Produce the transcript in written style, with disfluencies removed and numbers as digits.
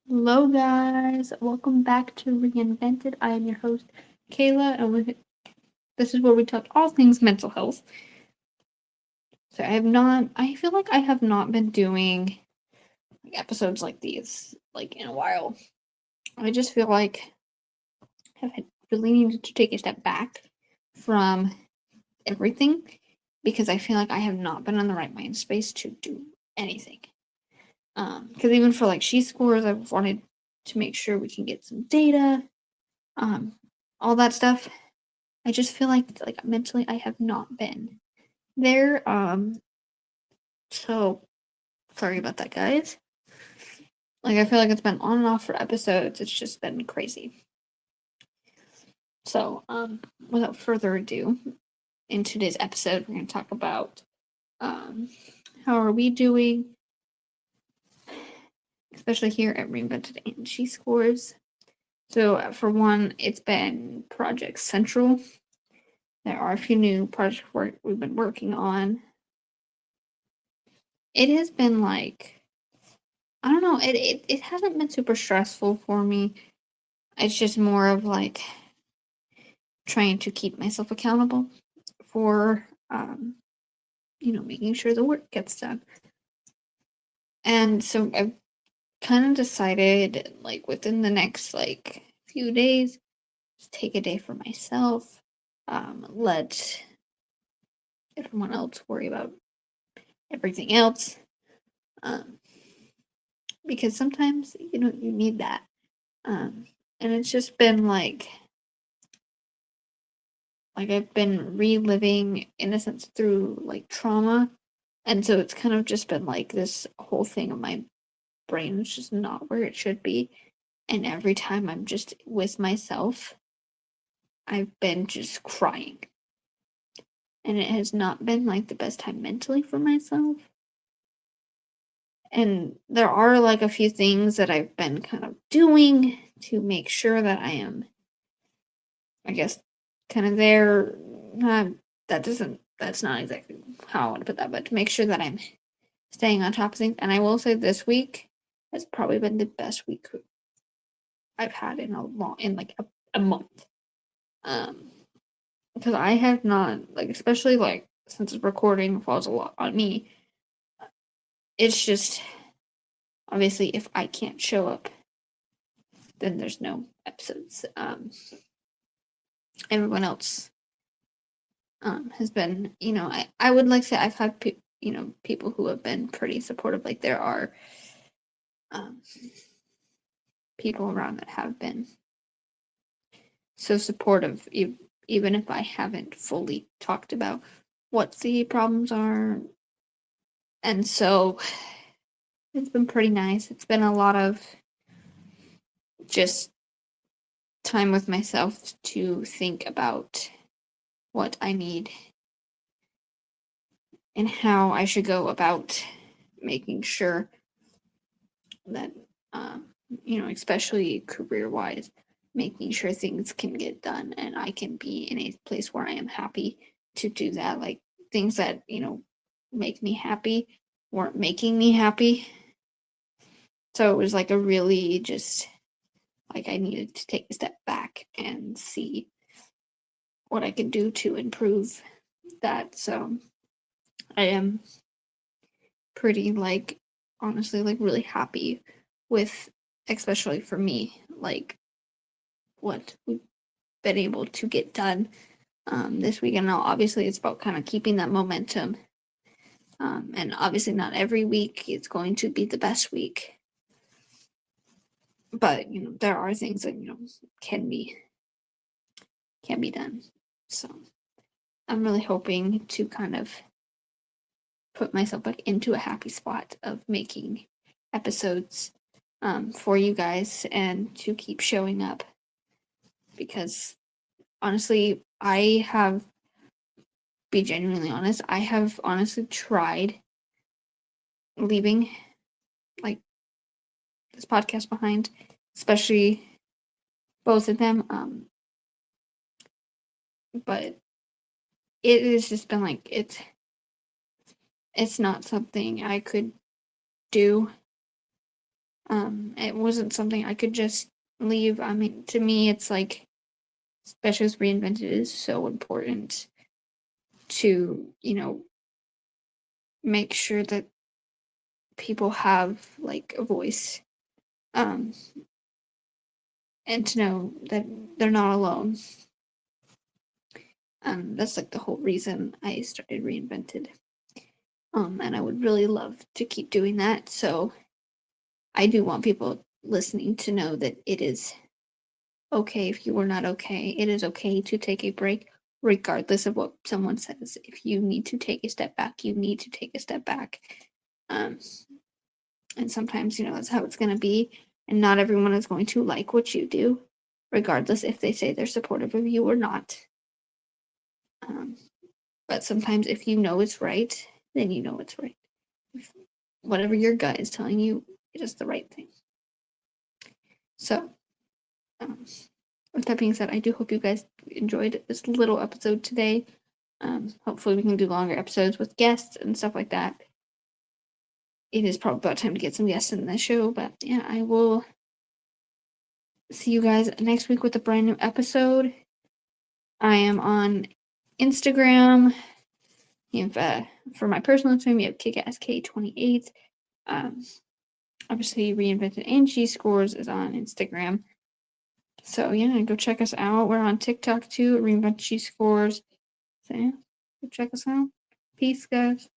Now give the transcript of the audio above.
Hello, guys. Welcome back to Reinvented. I am your host, Kayla, and this is where we talk all things mental health. So I feel like I have not been doing episodes like these in a while. I just feel like I've really needed to take a step back from everything because I feel like I have not been in the right mind space to do anything. Because even for she scores, I've wanted to make sure we can get some data, um, all that stuff. I just feel like mentally I have not been there. So sorry about that, guys. I feel like it's been on and off for episodes. It's just been crazy. So without further ado, in today's episode, we're gonna talk about um how are we doing, especially here at Reinvented and She Scores. So for one, it's been Project Central. There are a few new projects we've been working on. It has been I don't know. It hasn't been super stressful for me. It's just more of trying to keep myself accountable for making sure the work gets done. And so I've kind of decided within the next few days, just take a day for myself. Let everyone else worry about everything else. Um, because sometimes you need that. And it's just been I've been reliving in a sense through trauma. And so it's kind of just been this whole thing of my brain is just not where it should be. And every time I'm just with myself, I've been just crying. And it has not been the best time mentally for myself. And there are a few things that I've been kind of doing to make sure that I am, I guess, kind of there. That's not exactly how I want to put that, but to make sure that I'm staying on top of things. And I will say this week has probably been the best week I've had in a month. Um, because I have not especially since recording falls a lot on me. It's just obviously if I can't show up, then there's no episodes. Everyone else has been, I would like to say I've had people who have been pretty supportive. There are um, people around that have been so supportive, even if I haven't fully talked about what the problems are. And so it's been pretty nice. It's been a lot of just time with myself to think about what I need and how I should go about making sure that, especially career wise, making sure things can get done and I can be in a place where I am happy to do that. Things that, make me happy weren't making me happy. So it was a really just I needed to take a step back and see what I could do to improve that. So I am pretty honestly really happy with, especially for me, what we've been able to get done this weekend. Now obviously it's about kind of keeping that momentum, and obviously not every week it's going to be the best week, but there are things that can be can be done. So I'm really hoping to kind of put myself back into a happy spot of making episodes for you guys and to keep showing up, because honestly I have, be genuinely honest, I have honestly tried leaving like this podcast behind, especially both of them, but it has just been it's not something I could do It wasn't something I could just leave. I mean, to me, it's like, especially as Reinvented is so important to, make sure that people have like a voice, um, and to know that they're not alone. That's like the whole reason I started Reinvented. And I would really love to keep doing that. So I do want people listening to know that it is okay if you are not okay. It is okay to take a break, regardless of what someone says. If you need to take a step back, you need to take a step back. Um, and sometimes, that's how it's going to be. And not everyone is going to like what you do, regardless if they say they're supportive of you or not. Um, but sometimes, if you know it's right, then you know it's right. If whatever your gut is telling you, it is the right thing. So, um, with that being said, I do hope you guys enjoyed this little episode today. Hopefully, we can do longer episodes with guests and stuff like that. It is probably about time to get some guests in the show, but yeah, I will see you guys next week with a brand new episode. I am on Instagram. For my personal Instagram, you have kickask28. Um, obviously, Reinvented and G Scores is on Instagram. So yeah, go check us out. We're on TikTok too, Reinvented G Scores. So yeah, go check us out. Peace, guys.